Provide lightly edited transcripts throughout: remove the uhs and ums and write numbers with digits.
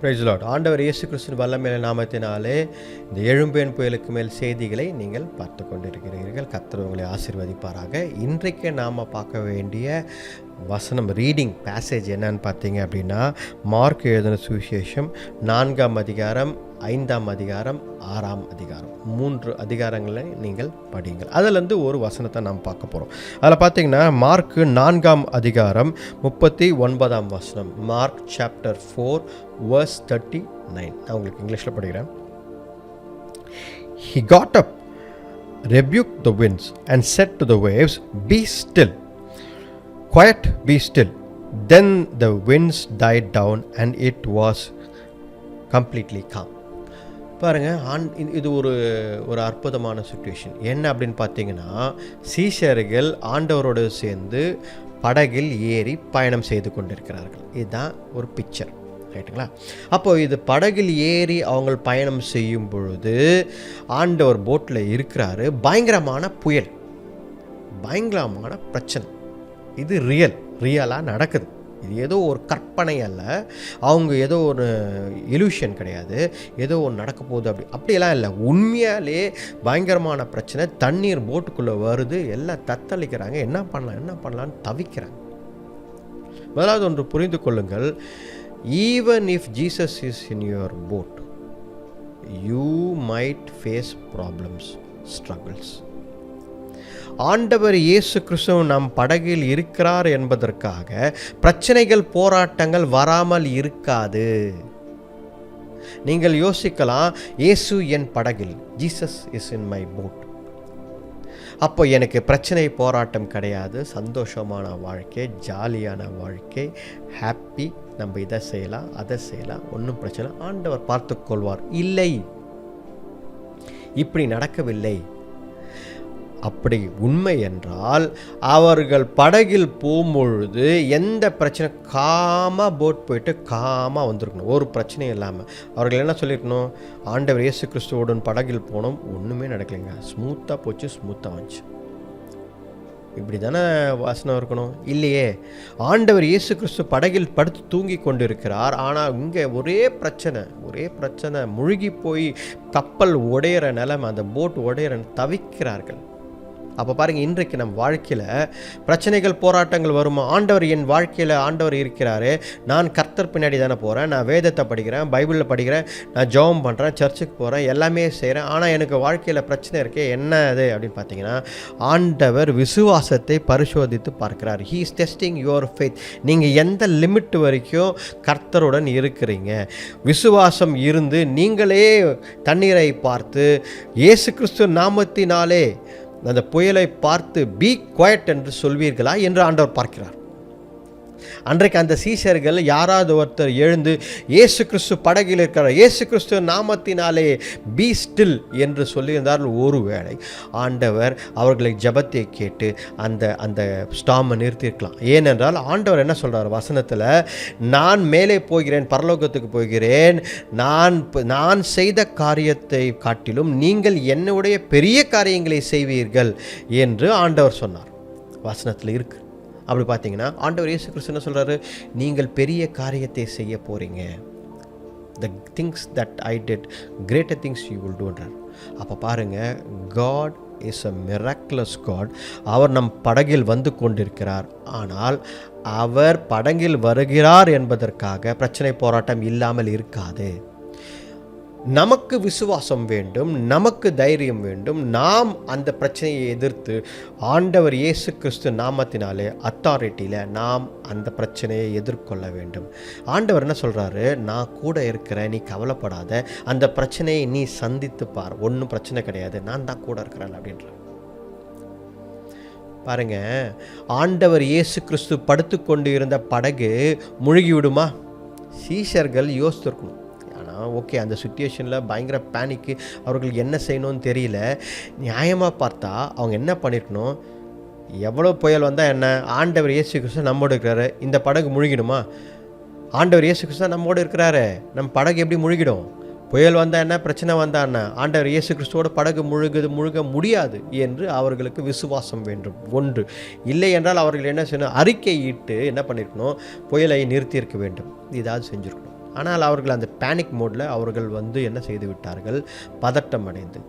Price Lord. ஆண்டவர் இயேசு கிறிஸ்துவின் வல்லமையுள்ள நாமத்தினாலே இந்த எழும்பேன் புயலுக்கு மேல் செய்திகளை நீங்கள் பார்த்து கொண்டிருக்கிறீர்கள். கர்த்தர் உங்களை ஆசீர்வதிப்பாராக. இன்றைக்கு நாம் பார்க்க வேண்டிய வசனம் ரீடிங் பேசேஜ் என்னன்னு பார்த்தீங்க அப்படின்னா, மார்க் எழுதின சுவிசேஷம் 4ஆம் அதிகாரம், 5ஆம் அதிகாரம், 6ஆம் அதிகாரம், 3 அதிகாரங்களை நீங்கள் படிங்கள். அதிலேருந்து ஒரு வசனத்தை நாம் பார்க்க போகிறோம். அதில் பார்த்தீங்கன்னா மார்க்கு 4ஆம் அதிகாரம் 39ஆம் வசனம். Mark chapter 4 verse 39. நான் உங்களுக்கு இங்கிலீஷில் படிக்கிறேன். He got up, rebuked the winds and said to the waves, "Be still, quiet, be still." Then the winds died down and it was completely calm. பாருங்க, இது ஒரு அற்புதமான சுச்சுவேஷன். என்ன அப்படின்னு பார்த்தீங்கன்னா, சீஷர்கள் ஆண்டவரோடு சேர்ந்து படகில் ஏறி பயணம் செய்து கொண்டிருக்கிறார்கள். இதுதான் ஒரு பிக்சர், ரைட்டுங்களா? அப்போ இது படகில் ஏறி அவங்க பயணம் செய்யும் பொழுது ஆண்டவர் போட்டில் இருக்கிறாரு. பயங்கரமான புயல், பயங்கரமான பிரச்சனை. இது ரியலாக நடக்குது. இது ஏதோ ஒரு கற்பனை அல்ல, அவங்க ஏதோ ஒரு இலூஷன் கிடையாது, ஏதோ ஒன்று நடக்க போகுது அப்படியெல்லாம் இல்லை. உண்மையாலே பயங்கரமான பிரச்சனை. தண்ணீர் போட்டுக்குள்ளே வருது, எல்லாம் தத்தளிக்கிறாங்க. என்ன பண்ணலான்னு தவிக்கிறாங்க. முதலாவது ஒன்று புரிந்து கொள்ளுங்கள், even if Jesus is in your boat, you might face problems, struggles. ஆண்டவர் இயேசு கிறிஸ்து நம் படகில் இருக்கிறார் என்பதற்காக பிரச்சனைகள், போராட்டங்கள் வராமல் இருக்காது. நீங்கள் யோசிக்கலாம், இயேசு என் படகில், Jesus is in my boat. அப்போ எனக்கு பிரச்சனை, போராட்டம் கிடையாது, சந்தோஷமான வாழ்க்கை, ஜாலியான வாழ்க்கை, ஹாப்பி. நம்ம இதை செய்யலாம், அதை செய்யலாம், ஒன்றும் பிரச்சனை, ஆண்டவர் பார்த்து கொள்வார். இல்லை, இப்படி நடக்கவில்லை. அப்படி உண்மை என்றால் அவர்கள் படகில் போகும்பொழுது எந்த பிரச்சனை, போட் போயிட்டு வந்திருக்கணும், ஒரு பிரச்சனையும் இல்லாமல். அவர்கள் என்ன சொல்லியிருக்கணும், ஆண்டவர் இயேசு கிறிஸ்துவோடன் படகில் போனோம், ஒன்றுமே நடக்கலைங்க, ஸ்மூத்தாக போச்சு, ஸ்மூத்தாக வந்துச்சு. இப்படி தானே வாசனம் இருக்கணும், இல்லையே? ஆண்டவர் இயேசு கிறிஸ்து படகில் படுத்து தூங்கி கொண்டு இருக்கிறார். ஆனால் இங்கே ஒரே பிரச்சனை, முழுகி போய் கப்பல் உடையிற நிலைமை, அந்த போட் உடையிற தவிக்கிறார்கள். அப்போ பாருங்கள், இன்றைக்கு நம் வாழ்க்கையில் பிரச்சனைகள், போராட்டங்கள் வருமா? என் வாழ்க்கையில் ஆண்டவர் இருக்கிறாரு. நான் கர்த்தர் பின்னாடி தானே போகிறேன், நான் வேதத்தை படிக்கிறேன், பைபிளில் படிக்கிறேன், நான் ஜெபம் பண்ணுறேன், சர்ச்சுக்கு போகிறேன், எல்லாமே செய்கிறேன். ஆனால் எனக்கு வாழ்க்கையில் பிரச்சனை இருக்கே, என்ன அது அப்படின்னு பார்த்தீங்கன்னா, ஆண்டவர் விசுவாசத்தை பரிசோதித்து பார்க்கிறார். He is testing your faith. நீங்கள் எந்த லிமிட் வரைக்கும் கர்த்தருடன் இருக்கிறீங்க? விசுவாசம் இருந்து நீங்களே தண்ணீரை பார்த்து இயேசு கிறிஸ்து நாமத்தினாலே அந்த புயலை பார்த்து பி குவைட் என்று சொல்வீர்களா என்று ஆண்டவர் பார்க்கிறார். அன்றைக்கு அந்த சீஷர்கள் யாராவது ஒருத்தர் எழுந்து இயேசு கிறிஸ்து படகில் இருக்கிறார், இயேசு கிறிஸ்து நாமத்தினாலே பி ஸ்டில் என்று சொல்லியிருந்தார்கள். ஒருவேளை ஆண்டவர் அவர்களை ஜெபத்தை கேட்டு அந்த ஸ்டாமை நிறுத்தியிருக்கலாம். ஏனென்றால் ஆண்டவர் என்ன சொல்கிறார் வசனத்தில், நான் மேலே போகிறேன், பரலோகத்துக்கு போகிறேன், நான் செய்த காரியத்தை காட்டிலும் நீங்கள் என்னுடைய பெரிய காரியங்களை செய்வீர்கள் என்று ஆண்டவர் சொன்னார். வசனத்தில் இருக்கு. அப்படி பார்த்தீங்கன்னா ஆண்டவர் இயேசு கிறிஸ்து என்ன சொல்கிறாரு, நீங்கள் பெரிய காரியத்தை செய்ய போகிறீங்க. the things that I did, greater things you will doன்றார். அப்போ பாருங்கள், God is a miraculous God. அவர் நம் படகில் வந்து கொண்டிருக்கிறார். ஆனால் அவர் படகில் வருகிறார் என்பதற்காக பிரச்சனை, போராட்டம் இல்லாமல் இருக்காது. நமக்கு விசுவாசம் வேண்டும், நமக்கு தைரியம் வேண்டும். நாம் அந்த பிரச்சனையை எதிர்த்து ஆண்டவர் இயேசு கிறிஸ்து நாமத்தினாலே, அத்தாரிட்டியில் நாம் அந்த பிரச்சனையை எதிர்கொள்ள வேண்டும். ஆண்டவர் என்ன சொல்கிறாரு, நான் கூட இருக்கிறேன், நீ கவலைப்படாத, அந்த பிரச்சனையை நீ சந்தித்து பார், ஒன்றும் பிரச்சனை கிடையாது, நான் தான் கூட இருக்கிறேன் அப்படின்ற. பாருங்க, ஆண்டவர் இயேசு கிறிஸ்து படுத்து கொண்டு இருந்த படகு முழுகி விடுமா? சீஷர்கள் யோசித்திருக்கணும். ஓகே, அந்த சுச்சுவேஷனில் பயங்கர பேனிக்கு, அவர்களுக்கு என்ன செய்யணும்னு தெரியல. நியாயமாக பார்த்தா அவங்க என்ன பண்ணியிருக்கணும், எவ்வளோ புயல் வந்தால் என்ன, ஆண்டவர் இயேசு கிறிஸ்து நம்மோடு இருக்கிறாரு, இந்த படகு முழுகிடுமா? ஆண்டவர் இயேசு கிறிஸ்து நம்மோடு இருக்கிறாரு, நம்ம படகு எப்படி முழுகிடும்? புயல் வந்தால் என்ன, பிரச்சனை வந்தால் என்ன, ஆண்டவர் இயேசு கிறிஸ்துவோட படகு முழுக முடியாது என்று அவர்களுக்கு விசுவாசம் வேண்டும். ஒன்று இல்லை என்றால் அவர்கள் என்ன செய்யணும், அறிக்கையிட்டு என்ன பண்ணியிருக்கணும், புயலை நிறுத்தியிருக்க வேண்டும். இதாவது செஞ்சுருக்கணும். ஆனால் அவர்கள் அந்த பேனிக் மோடில் அவர்கள் என்ன செய்து விட்டார்கள், பதட்டம் அடைந்து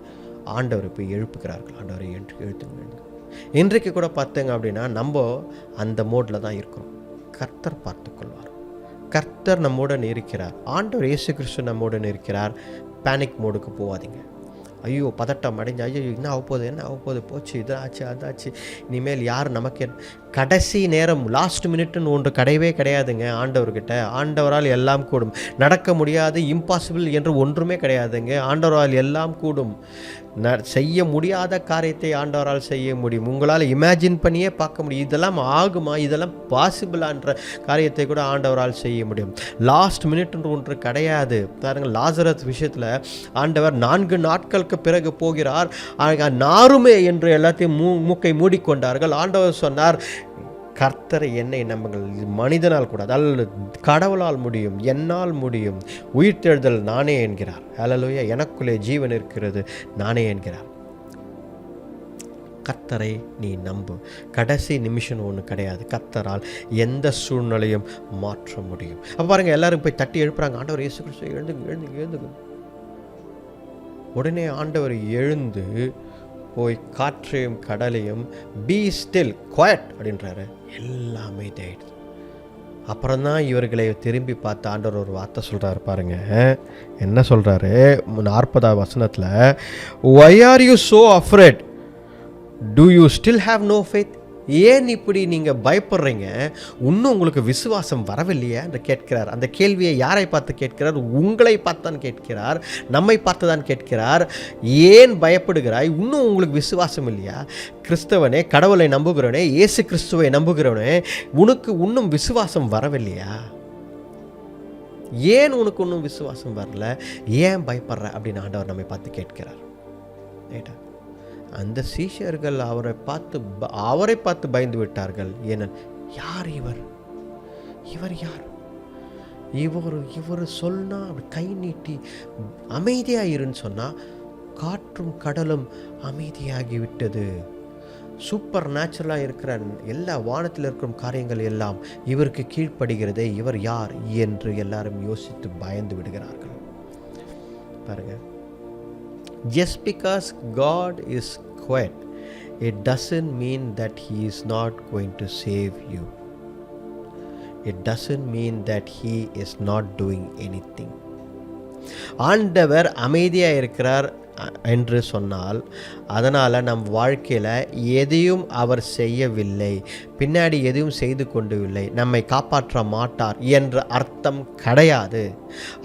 ஆண்டவரை போய் எழுப்புகிறார்கள். ஆண்டவரை எழுத்துங்க. இன்றைக்கு கூட பார்த்தீங்க அப்படின்னா நம்ம அந்த மோடில் தான் இருக்கிறோம். கர்த்தர் பார்த்துக்கொள்வார். கர்த்தர் நம்முடன் இருக்கிறார். ஆண்டவர் இயேசு கிறிஸ்து நம்முடன் இருக்கிறார். பேனிக் மோடுக்கு போகாதீங்க. ஐயோ பதட்டம் அடைஞ்சு ஐயோ என்ன ஆகப்போகுது போச்சு, இதாச்சு அதாச்சு, இனிமேல் யார் நமக்கு கடைசி நேரம் லாஸ்ட் மினிட்னு ஒன்று கிடையவே கிடையாதுங்க. ஆண்டவர்கிட்ட ஆண்டவரால் எல்லாம் கூடும். நடக்க முடியாது, இம்பாசிபிள் என்று ஒன்றுமே கிடையாதுங்க. ஆண்டவரால் எல்லாம் கூடும். செய்ய முடியாத காரியத்தை ஆண்டவரால் செய்ய முடியும். உங்களால் இமேஜின் பண்ணியே பார்க்க முடியும். இதெல்லாம் ஆகுமா, இதெல்லாம் பாசிபிளான்ற காரியத்தை கூட ஆண்டவரால் செய்ய முடியும். லாஸ்ட் மினிட்னு ஒன்று கிடையாது. பாருங்கள், லாசரஸ் விஷயத்தில் ஆண்டவர் 4 நாட்களுக்கு பிறகு போகிறார். நாருமே என்று எல்லாத்தையும் மூக்கை மூடிக்கொண்டார்கள். ஆண்டவர் சொன்னார், கர்த்தரை என்னை நம்புங்கள். மனிதனால் கூட, அதாவது கடவுளால் முடியும், என்னால் முடியும். உயிர்த்தெழுதல் நானே என்கிறார். ஹல்லேலூயா. எனக்குள்ளே ஜீவன் இருக்கிறது நானே என்கிறார். கர்த்தரை நீ நம்பு. கடைசி நிமிஷம் ஒன்று கிடையாது. கர்த்தரால் எந்த சூழ்நிலையும் மாற்ற முடியும். அப்போ பாருங்கள், எல்லாரும் போய் தட்டி எழுப்புறாங்க, ஆண்டவர் இயேசு கிறிஸ்து எழுந்துங்க. உடனே ஆண்டவர் எழுந்து போய் காற்றையும் கடலையும் பி ஸ்டில் குவைட் அப்படின்றாரு. எல்லாமே தேய்டுது. அப்புறம்தான் இவர்களை திரும்பி பார்த்து ஆண்டவர் ஒரு வார்த்தை சொல்கிறாரு பாருங்க. என்ன சொல்கிறாரு? 40வது வசனத்தில், why are you so afraid? Do you still have no faith? ஏன் இப்படி நீங்கள் பயப்படுறீங்க? இன்னும் உங்களுக்கு விசுவாசம் வரவில்லையா என்று கேட்கிறார். அந்த கேள்வியை யாரை பார்த்து கேட்கிறார்? உங்களை பார்த்து தான் கேட்கிறார். நம்மை பார்த்து தான் கேட்கிறார். ஏன் பயப்படுகிறாய்? இன்னும் உங்களுக்கு விசுவாசம் இல்லையா? கிறிஸ்தவனே, கடவுளை நம்புகிறவனே, இயேசு கிறிஸ்துவை நம்புகிறவனே, உனக்கு இன்னும் விசுவாசம் வரவில்லையா? ஏன் உனக்கு இன்னும் விசுவாசம் வரல? ஏன் பயப்படுற அப்படின்னு ஆண்டவர் நம்மை பார்த்து கேட்கிறார். ரைட்டா? அந்த சீஷர்கள் அவரை பார்த்து பயந்து விட்டார்கள். ஏன்னா, யார் இவர்? யார்? இவர் சொன்னா கை நீட்டி அமைதியாயிருன்னு சொன்னா காற்றும் கடலும் அமைதியாகிவிட்டது. சூப்பர் நேச்சுரலாக இருக்கிற எல்லா வானத்தில் இருக்கிற காரியங்கள் எல்லாம் இவருக்கு கீழ்ப்படுகிறதே. இவர் யார் என்று எல்லாரும் யோசித்து பயந்து விடுகிறார்கள். பாருங்க, just because God is quiet, it doesn't mean that he is not going to save you. It doesn't mean that he is not doing anything. ஆண்டவர் அமைதியாக இருக்கிறார் என்று சொன்னால், அதனால் நம் வாழ்க்கையில் எதையும் அவர் செய்யவில்லை, பின்னாடி எதையும் செய்து கொண்டவில்லை, நம்மை காப்பாற்ற மாட்டார் என்ற அர்த்தம் கிடையாது.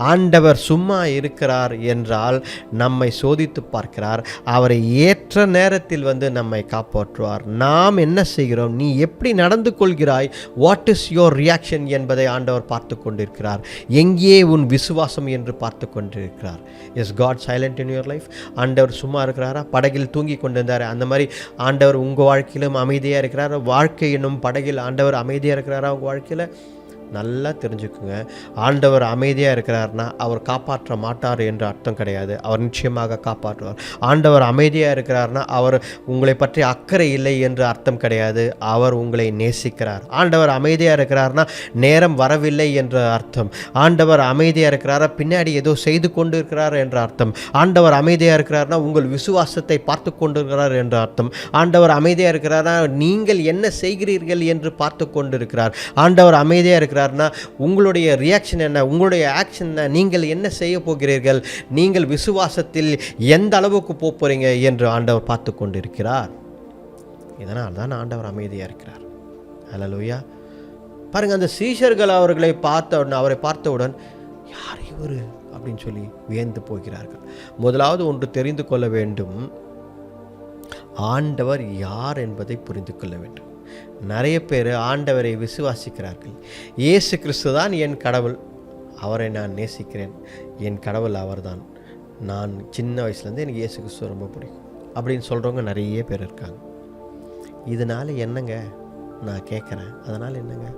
ஆண்டவர் சும்மா இருக்கிறார் என்றால் நம்மை சோதித்து பார்க்கிறார். அவரை ஏற்ற நேரத்தில் நம்மை காப்பாற்றுவார். நாம் என்ன செய்கிறோம், நீ எப்படி நடந்து கொள்கிறாய், வாட் இஸ் யோர் ரியாக்ஷன் என்பதை ஆண்டவர் பார்த்து கொண்டிருக்கிறார். எங்கே உன் விசுவாசம் என்று பார்த்து கொண்டிருக்கிறார். Is God silent in your life? ஆண்டவர் சும்மா இருக்கிறாரா? படகில் தூங்கி கொண்டிருந்தார். அந்த மாதிரி ஆண்டவர் உங்கள் வாழ்க்கையிலும் அமைதியாக இருக்கிறார். வாழ்க்கை என்னும் படகில் ஆண்டவர் அமைதியாக இருக்கிறாரா உங்கள் வாழ்க்கையில்? நல்லா தெரிஞ்சுக்குங்க. ஆண்டவர் அமைதியாக இருக்கிறார்னா அவர் காப்பாற்ற மாட்டார் என்று அர்த்தம் கிடையாது. அவர் நிச்சயமாக காப்பாற்றுவார். ஆண்டவர் அமைதியாக இருக்கிறார்னா அவர் உங்களை பற்றி அக்கறை இல்லை என்று அர்த்தம் கிடையாது. அவர் உங்களை நேசிக்கிறார். ஆண்டவர் அமைதியாக இருக்கிறார்னா நேரம் வரவில்லை என்ற அர்த்தம். ஆண்டவர் அமைதியாக இருக்கிறாரா பின்னாடி ஏதோ செய்து கொண்டு இருக்கிறார் என்ற அர்த்தம். ஆண்டவர் அமைதியாக இருக்கிறார்னா உங்கள் விசுவாசத்தை பார்த்து கொண்டிருக்கிறார் என்ற அர்த்தம். ஆண்டவர் அமைதியாக இருக்கிறாரா நீங்கள் என்ன செய்கிறீர்கள் என்று பார்த்து கொண்டிருக்கிறார். ஆண்டவர் அமைதியாக இருக்கிறார் உங்களுடைய ரியாக்ஷன் என்ன, உங்களுடைய ஆக்ஷன் என்ன, நீங்கள் என்ன செய்ய போகிறீர்கள், நீங்கள் விசுவாசத்தில் எந்த அளவுக்கு போறீங்க என்று ஆண்டவர் பார்த்து கொண்டிருக்கிறார். இதனால் தான் ஆண்டவர் அமைதியாக இருக்கிறார். ஹல்லேலூயா. பாருங்க, அந்த சீஷர்கள் அவரை பார்த்தவுடன் யார் இவர் அப்படின்னு சொல்லி வியந்து போகிறார்கள். முதலாவது ஒன்று தெரிந்து கொள்ள வேண்டும், ஆண்டவர் யார் என்பதை புரிந்து கொள்ள வேண்டும். நிறைய பேர் ஆண்டவரை விசுவாசிக்கிறார்கள். இயேசு கிறிஸ்து தான் என் கடவுள், அவரை நான் நேசிக்கிறேன், என் கடவுள் அவர்தான், நான் சின்ன வயசுலேருந்து எனக்கு இயேசு கிறிஸ்து ரொம்ப பிடிக்கும் அப்படின்னு சொல்கிறவங்க நிறைய பேர் இருக்காங்க. இதனால் என்னங்க நான் கேட்குறேன், அதனால் என்னங்க?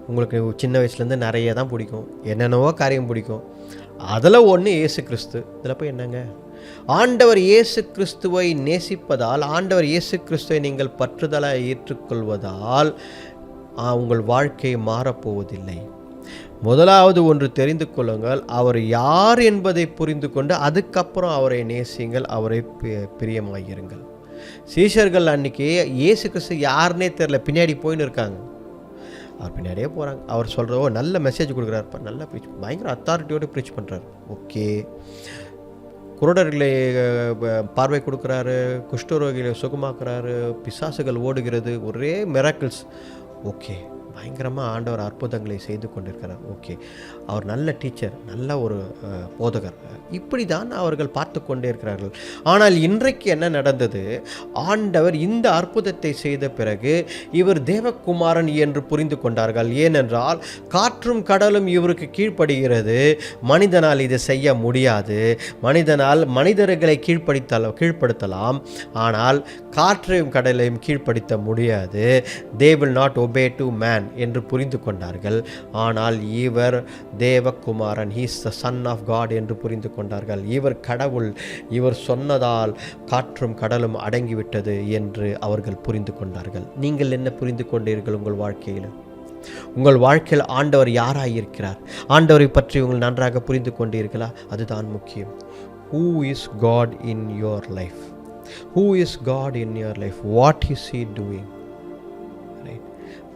உங்களுக்கு சின்ன வயசுலேருந்து நிறைய தான் பிடிக்கும், என்னென்னவோ காரியம் பிடிக்கும், அதில் ஒன்று இயேசு கிறிஸ்து. இதில் போய் என்னங்க? ஆண்டவர் இயேசு கிறிஸ்துவை நேசிப்பதால், ஆண்டவர் இயேசு கிறிஸ்துவை நீங்கள் பற்றுதலாக ஏற்றுக்கொள்வதால் உங்கள் வாழ்க்கை மாறப்போவதில்லை. முதலாவது ஒன்று தெரிந்து கொள்ளுங்கள், அவர் யார் என்பதை புரிந்து கொண்டு அதுக்கப்புறம் அவரை நேசியுங்கள், அவரை பிரியமாயிருங்கள். சீஷர்கள் அன்றைக்கி இயேசு கிறிஸ்து யாருன்னே தெரில, பின்னாடி போயின்னு இருக்காங்க. அவர் பின்னாடியே போகிறாங்க. அவர் சொல்கிற நல்ல மெசேஜ் கொடுக்குறாருப்பா, நல்லா ப்ரீச், பயங்கர அத்தாரிட்டியோடு ப்ரீச் பண்ணுறாரு. ஓகே, குருடர்களை பார்வை கொடுக்குறாரு, குஷ்டரோகிகளை சுகமாக்குறாரு, பிசாசுகள் ஓடுகிறது, ஒரே மிராக்கிள்ஸ். ஓகே, பயங்கரமாக ஆண்டவர் அற்புதங்களை செய்து கொண்டிருக்கிறார். ஓகே, அவர் நல்ல டீச்சர், நல்ல ஒரு போதகர், இப்படி தான் அவர்கள் பார்த்து கொண்டே இருக்கிறார்கள். ஆனால் இன்றைக்கு என்ன நடந்தது? ஆண்டவர் இந்த அற்புதத்தை செய்த பிறகு இவர் தேவகுமாரன் என்று புரிந்து கொண்டார்கள். ஏனென்றால் காற்றும் கடலும் இவருக்கு கீழ்ப்படுகிறது, மனிதனால் இதை செய்ய முடியாது. மனிதனால் மனிதர்களை கீழ்ப்படுத்தலாம், ஆனால் காற்றையும் கடலையும் கீழ்ப்படுத்த முடியாது. they will not obey to man என்று புரிந்து கொண்டார்கள். ஆனால் இவர் தேவகுமாரன், he is the son of God என்று புரிந்து கொண்டார்கள். இவர் கடவுள், இவர் சொன்னதால் காற்றும் கடலும் அடங்கிவிட்டது என்று அவர்கள் புரிந்து கொண்டார்கள். நீங்கள் என்ன புரிந்து கொண்டீர்கள் உங்கள் வாழ்க்கையில்? உங்கள் வாழ்க்கையில் ஆண்டவர் யாராயிருக்கிறார்? ஆண்டவரை பற்றி உங்கள் நன்றாக புரிந்து கொண்டீர்களா? அதுதான் முக்கியம். Who is God in your life? Who is God in your life? What is he doing?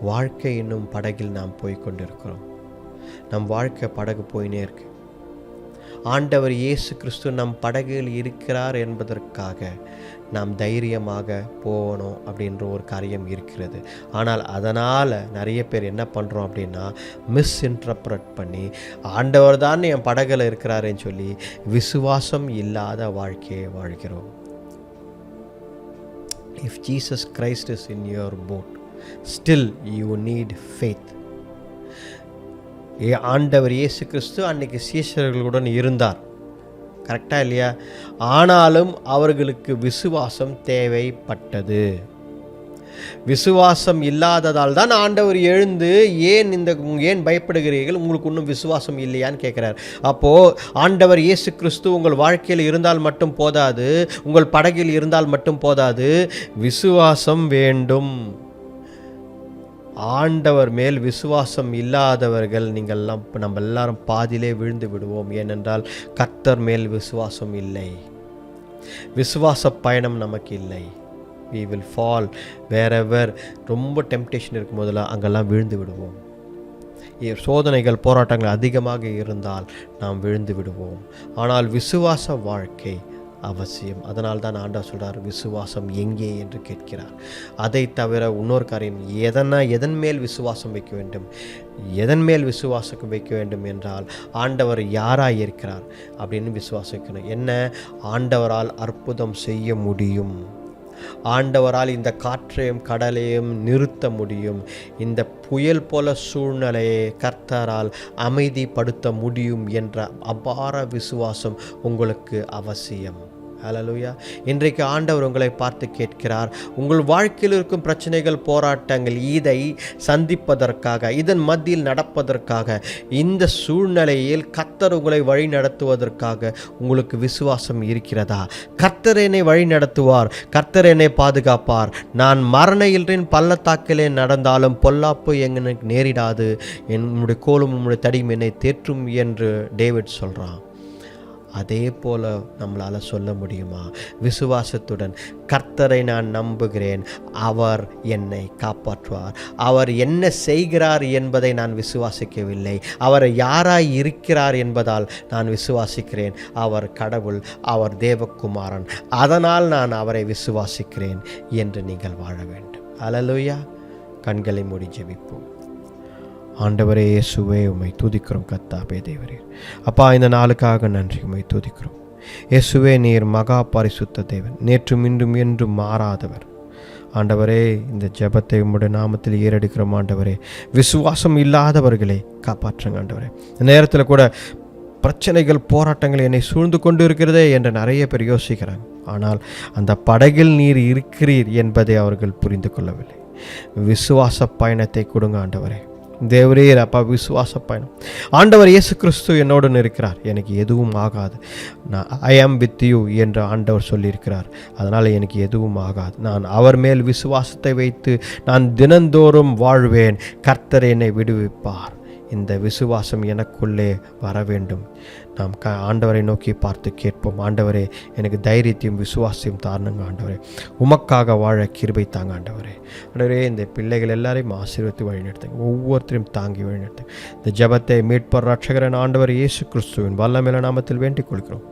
வாழ்க்கை என்னும் படகில் நாம் போய்கொண்டிருக்கிறோம். நம் வாழ்க்கை படகு போயினே இருக்கு. ஆண்டவர் இயேசு கிறிஸ்து நம் படகில் இருக்கிறார் என்பதற்காக நாம் தைரியமாக போகணும் அப்படின்ற ஒரு காரியம் இருக்கிறது. ஆனால் அதனால் நிறைய பேர் என்ன பண்ணுறோம் அப்படின்னா, மிஸ்இன்டர்பிரட் பண்ணி ஆண்டவர் தான் என் படகில் இருக்கிறாருன்னு சொல்லி விசுவாசம் இல்லாத வாழ்க்கையை வாழ்கிறோம். If Jesus Christ is in your boat, still you need faith. ஆண்டவர் இயேசு கிறிஸ்து அன்னைக்கு சீஷர்களுடன் இருந்தார், கரெக்டாக இல்லையா? ஆனாலும் அவர்களுக்கு விசுவாசம் தேவைப்பட்டது. விசுவாசம் இல்லாததால் தான் ஆண்டவர் எழுந்து ஏன் பயப்படுகிறீர்கள், உங்களுக்கு இன்னும் விசுவாசம் இல்லையான்னு கேட்குறார். அப்போது ஆண்டவர் இயேசு கிறிஸ்து உங்கள் வாழ்க்கையில் இருந்தால் மட்டும் போதாது, உங்கள் படகில் இருந்தால் மட்டும் போதாது, விசுவாசம் வேண்டும். ஆண்டவர் மேல் விசுவாசம் இல்லாதவர்கள் நம்ம எல்லாரும் பாதியிலே விழுந்து விடுவோம். ஏனென்றால் கர்த்தர் மேல் விசுவாசம் இல்லை, விசுவாச பயணம் நமக்கு இல்லை. we will fall wherever ரொம்ப டெம்ப்டேஷன் இருக்கும் போதெல்லாம் அங்கெல்லாம் விழுந்து விடுவோம். சோதனைகள் போராட்டங்கள் அதிகமாக இருந்தால் நாம் விழுந்து விடுவோம். ஆனால் விசுவாச வாழ்க்கை அவசியம். அதனால் தான் ஆண்டவர் சொல்கிறார், விசுவாசம் எங்கே என்று கேட்கிறார். அதை தவிர இன்னொரு காரியம், எதன் மேல் விசுவாசம் வைக்க வேண்டும், எதன் மேல் விசுவாசம் வைக்க வேண்டும் என்றால் ஆண்டவர் யாராக இருக்கிறார் அப்படின்னு விசுவாசிக்கணும். என்ன? ஆண்டவரால் அற்புதம் செய்ய முடியும், ஆண்டவரால் இந்த காற்றையும் கடலையும் நிறுத்த முடியும், இந்த புயல் போல சூழ்நிலையை கர்த்தரால் அமைதிப்படுத்த முடியும் என்ற அபார விசுவாசம் உங்களுக்கு அவசியம். ஹல்லேலூயா. இன்றைக்கு ஆண்டவர் உங்களை பார்த்து கேட்கிறார், உங்கள் வாழ்க்கையில் இருக்கும் பிரச்சனைகள், போராட்டங்கள், இதை சந்திப்பதற்காக, இதன் மத்தியில் நடப்பதற்காக, இந்த சூழ்நிலையில் கர்த்தர் உங்களை வழி நடத்துவதற்காக உங்களுக்கு விசுவாசம் இருக்கிறதா? கர்த்தர் என்னை வழி நடத்துவார், கர்த்தர் என்னை பாதுகாப்பார், நான் மரண இருளின் பள்ளத்தாக்கிலே நடந்தாலும் பொல்லாப்பு எனக்கு நேரிடாது, என்னுடைய கோலும் என்னுடைய தடியும் என்னை தேற்றும் என்று டேவிட் சொல்கிறான். அதே போல் நம்மளால் சொல்ல முடியுமா? விசுவாசத்துடன் கர்த்தரை நான் நம்புகிறேன், அவர் என்னை காப்பாற்றுவார், அவர் என்ன செய்கிறார் என்பதை நான் விசுவாசிக்கவில்லை, அவர் யாராய் இருக்கிறார் என்பதால் நான் விசுவாசிக்கிறேன். அவர் கடவுள், அவர் தேவகுமாரன், அதனால் நான் அவரை விசுவாசிக்கிறேன் என்று நீங்கள் வாழ வேண்டும். ஹல்லேலூயா. கண்களை மூடி ஜெபிப்போம். ஆண்டவரே இயேசுவே, உம்மை துதிக்கிறோம். கர்த்தாவே தேவரே, அப்பா, இந்த நாளுக்காக நன்றி, உம்மை துதிக்கிறோம். இயேசுவே, நீர் மகா பரிசுத்த தேவன், நேற்றும் இன்றும் என்றும் மாறாதவர். ஆண்டவரே, இந்த ஜெபத்தை உம்முடைய நாமத்தில் ஏறெடுக்கிறோம். ஆண்டவரே, விசுவாசம் இல்லாதவர்களை காப்பாற்றுங்க. ஆண்டவரே, இந்த நேரத்தில் கூட பிரச்சனைகள், போராட்டங்கள் என்னை சூழ்ந்து கொண்டு இருக்கிறதே என்று நிறைய பேர் யோசிக்கிறாங்க. ஆனால் அந்த படகில் நீர் இருக்கிறீர் என்பதை அவர்கள் புரிந்து கொள்ளவில்லை. விசுவாச பயணத்தை கொடுங்க ஆண்டவரே. தேவரே, அப்பா, விசுவாச பயணம். ஆண்டவர் இயேசு கிறிஸ்து என்னோடு இருக்கிறார், எனக்கு எதுவும் ஆகாது, நான் ஐ ஆம் வித் யூ என்று ஆண்டவர் சொல்லியிருக்கிறார். அதனால் எனக்கு எதுவும் ஆகாது. நான் அவர் மேல் விசுவாசத்தை வைத்து நான் தினந்தோறும் வாழ்வேன். கர்த்தர் என்னை விடுவிப்பார் இந்த விசுவாசம் எனக்குள்ளே வர வேண்டும். நாம் ஆண்டவரை நோக்கி பார்த்து கேட்போம். ஆண்டவரே, எனக்கு தைரியத்தையும் விசுவாசத்தையும் தாருங்க ஆண்டவரே. உமக்காக வாழ கிருபை தாங்க ஆண்டவரே. ஆண்டவரே, இந்த பிள்ளைகள் எல்லாரையும் ஆசீர்வதித்து வழிநடத்துங்க. ஒவ்வொருத்தரையும் தாங்கி வழிநடத்துங்க. இந்த ஜெபத்தை மீட்பர் ரட்சகரன் ஆண்டவர் இயேசு கிறிஸ்துவின் வல்லமையுள்ள நாமத்தில் வேண்டிக் கொள்கிறோம்.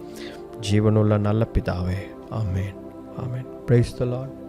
ஜீவனுள்ள நல்ல பிதாவே, ஆமென். ஆமென். Praise the Lord.